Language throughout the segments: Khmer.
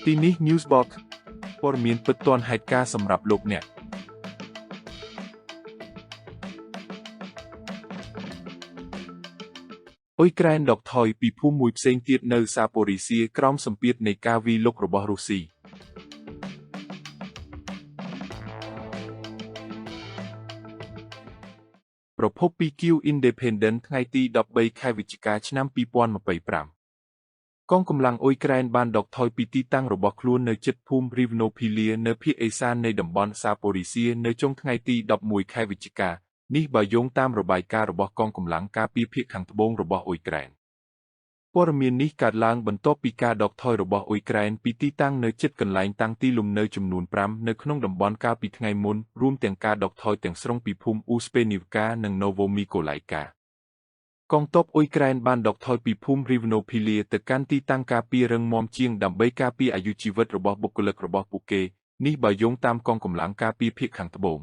ទីនេះ Newsbox ព័ត៌មានពិតទាន់ហេតុការណ៍សម្រាប់លោកអ្នកអ៊ុយក្រែនដកថយពីភូមិមួយផ្សេងទៀតនៅសាប៉ូរីសៀក្រោមសម្ពាធនៃការវាយលុករបស់រុស្ស៊ីប្រភពពី Q Independent ថ្ងៃទី13 ខែវិច្ឆិកាឆ្នាំ2025កងកម្លាំងអ៊ុយក្រែនបានដកថយពីទីតាំងរបស់ខ្លួននៅជិតភូមិ Rivnopilia នៅភាគឦសាននៃតំបន់សាប៉ូរីសៀនៅចុងថ្ងៃទី11ខែវិច្ឆិកានេះបើយោងតាមរបាយការណ៍របស់កងកម្លាំងការពារភាគខាងត្បូងរបស់អ៊ុយក្រែនព័ត៌មាននេះកើតឡើងបន្ទាប់ពីការដកថយរបស់អ៊ុយក្រែនពីទីតាំងនៅជិតកន្លែងតាំងទីលំនៅចំនួន5នៅក្នុងតំបន់កាលពីថ្ងៃមុនរួមទាំងការដកថយទាំងស្រុងពីភូមិ Uspenivka និង Novomykolaivaកងទ័ពអ៊ុយក្រែនបានដកថយពីភូមិ Rivnopilia ទៅកាន់ទីតាំងការពាររឹងមាំជាងដើម្បីការពារអាយុជីវិតរបស់បុគ្គលិករបស់ពួកគេនេះបើយោងតាមកងកម្លាំងការពារភាគខាងត្បូង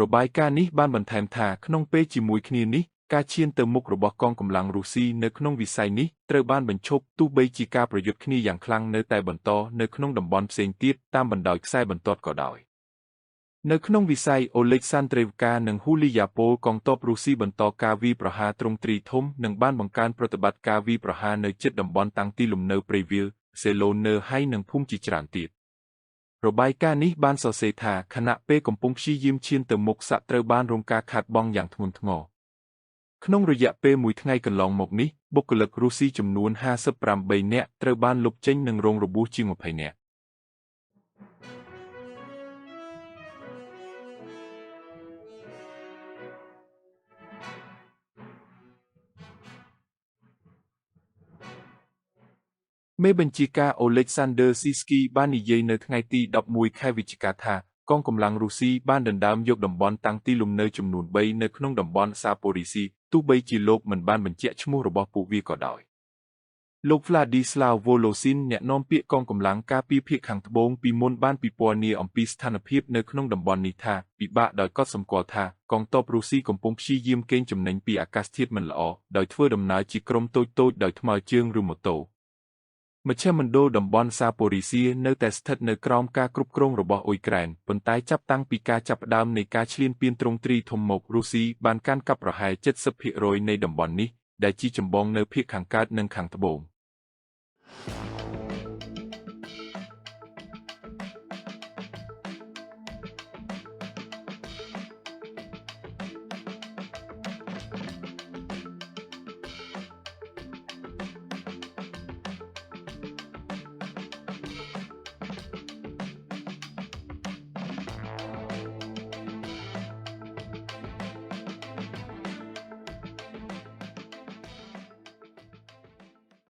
របាយការណ៍នេះបានបន្ថែមថាក្នុងពេលជាមួយគ្នានេះការឈានទៅមុខរបស់កងកម្លាំងរុស្ស៊ីនៅក្នុងវិស័យនេះត្រូវបានបញ្ឈប់ទោះបីជាការប្រយុទ្ធគ្នាយ៉ាងខ្លាំងនៅតែបន្តនៅក្នុងតំបន់ផ្សេងទៀតតាមបណ្ដោយខ្សែបន្ទាត់ក៏ដោយនៅក្នុងវិស័យ Oleksandrivka និង Huliapol កងទ័ពរុស្ស៊ីបន្តការវាយប្រហារទ្រង់ទ្រីធំនិងបានបង្កើនប្រតិបត្តិការវាយប្រហារនៅជិតតំបន់តាំងទីលំនៅព្រៃវាល Zelone ហើយនិងភូមិជាច្រើនទៀតរបាយការណ៍នេះបានសរសេរថាខណៈពេលកំពុងព្យាយាមឈានទៅមុខសត្រូវបានរងការខាតបង់យ៉ាងធ្ងន់ធ្ងរក្នុងរយៈពេលមួយថ្ងៃកន្លងមកនេះបុគ្គលិករុស្ស៊ីចំនួន58នាក់ត្រូវបានលុបចេញនិងរងរបួសជាង20នាក់មេបញ្ជាការ Oleksandr Sysky បាននិយាយនៅថ្ងៃទី11ខែវិច្ឆិកាថាកងកម្លាំងរុស្ស៊ីបានដណ្ដើមយកតំបន់តាំងទីលំនៅចំនួន3នៅក្នុងតំបន់សាប៉ូរីស៊ីទោះបីជាលោកមិនបានបញ្ជាក់ឈ្មោះរបស់ពួកវាក៏ដោយលោក Vladislav Volosyn អ្នកនាំពាក្យកងកម្លាំងការពារភាគខាងត្បូងពីមុនបានពិពណ៌នាអំពីស្ថានភាពនៅក្នុងតំបន់នេះថាពិបាកដោយកត់សម្គាល់ថាកងទ័ពរុស្ស៊ីកំពុងព្យាយាមកេងចំណេញពីអាកាសធាតុមិនល្អដោយធ្វើដំណើរជាក្រុមតូចៗដោយថ្មើរជើងឬម៉ូតូមជ្ឈមណ្ឌលតំបន់សាប៉ូរីសៀនៅតែស្ថិតនៅក្រោមការគ្រប់គ្រងរបស់អ៊ុយក្រែនប៉ុន្តែចាប់តាំងពីការចាប់ផ្ដើមនៃការឈ្លានពានទ្រង់ទ្រីធំមករុស្ស៊ីបានកាន់កាប់ប្រហែល 70% នៃតំបន់នេះដែលជាចម្បងនៅភាគខាងកើតនិងខាងត្បូង